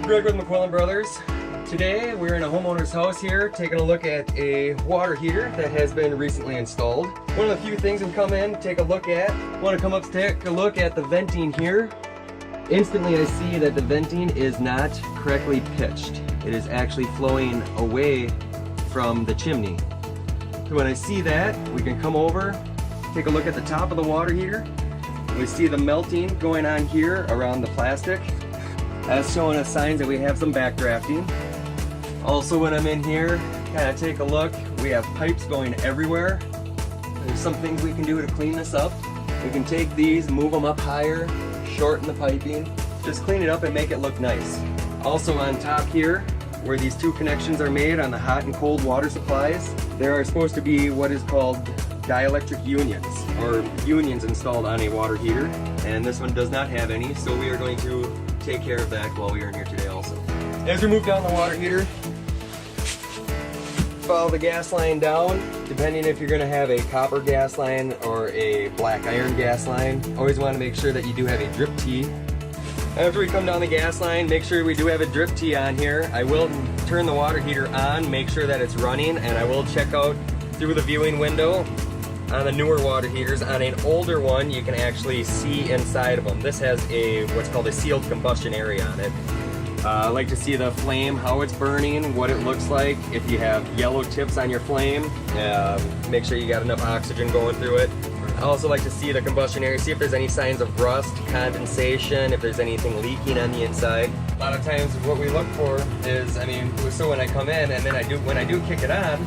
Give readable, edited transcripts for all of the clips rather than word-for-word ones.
Greg with McQuillan Bros. Today we're in a homeowner's house here taking a look at a water heater that has been recently installed. One of the few things we come in, take a look at, want to come up to take a look at the venting here. Instantly I see that the venting is not correctly pitched. It is actually flowing away from the chimney. So when I see that, we can come over, take a look at the top of the water heater. We see the melting going on here around the plastic. That's showing us signs that we have some backdrafting. Also, when I'm in here, kind of take a look, we have pipes going everywhere. There's some things we can do to clean this up. We can take these, move them up higher, shorten the piping, just clean it up and make it look nice. Also on top here, where these two connections are made on the hot and cold water supplies, there are supposed to be what is called dielectric unions, or unions installed on a water heater, and this one does not have any, so we are going to take care of that while we are in here today also. As we move down the water heater, follow the gas line down, depending if you're going to have a copper gas line or a black iron gas line. Always want to make sure that you do have a drip tee. After we come down the gas line, make sure we do have a drip tee on here. I will turn the water heater on, make sure that it's running, and I will check out through the viewing window on the newer water heaters. On an older one, you can actually see inside of them. This has what's called a sealed combustion area on it. I like to see the flame, how it's burning, what it looks like. If you have yellow tips on your flame, make sure you got enough oxygen going through it. I also like to see the combustion area, see if there's any signs of rust, condensation, if there's anything leaking on the inside. A lot of times what we look for is, so when I come in and then when I do kick it on,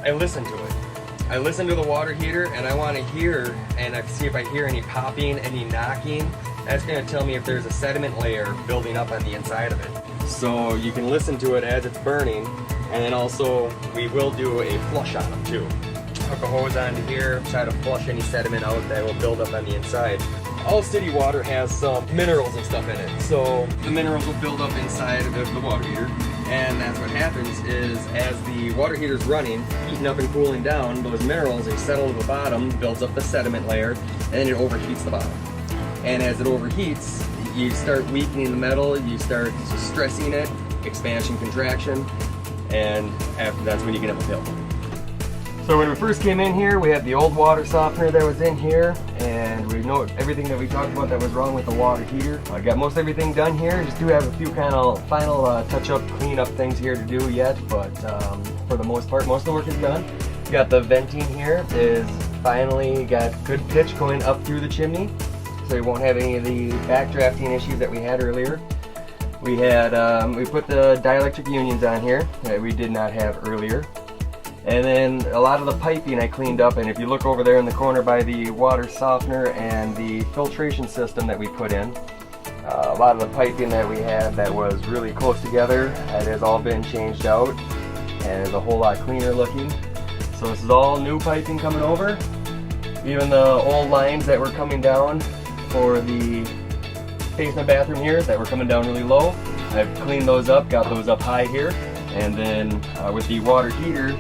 I listen to it. I listen to the water heater and I want to hear and I see if I hear any popping, any knocking. That's going to tell me if there's a sediment layer building up on the inside of it. So you can listen to it as it's burning, and then also we will do a flush on them too. Hook a hose onto here, try to flush any sediment out that will build up on the inside. All city water has some minerals and stuff in it, so the minerals will build up inside of the water heater. And that's what happens is as the water heater is running, heating up and cooling down, those minerals, they settle to the bottom, builds up the sediment layer, and then it overheats the bottom. And as it overheats, you start weakening the metal, you start stressing it, expansion, contraction, and after that's when you get up a pill. So when we first came in here, we had the old water softener that was in here, and we know everything that we talked about that was wrong with the water heater. I got most everything done here, just do have a few kind of final touch-up, clean-up things here to do yet, but for the most part, most of the work is done. We got the venting here, is finally got good pitch going up through the chimney, so we won't have any of the backdrafting issues that we had earlier. We had we put the dielectric unions on here that we did not have earlier. And then a lot of the piping I cleaned up, and if you look over there in the corner by the water softener and the filtration system that we put in, a lot of the piping that we had that was really close together, that has all been changed out and is a whole lot cleaner looking. So this is all new piping coming over. Even the old lines that were coming down for the basement bathroom here that were coming down really low, I've cleaned those up, got those up high here. And then with the water heater,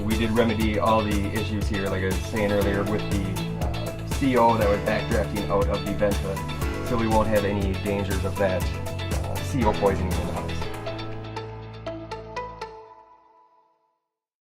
we did remedy all the issues here, like I was saying earlier, with the CO that was backdrafting out of the vent hood, so we won't have any dangers of that CO poisoning in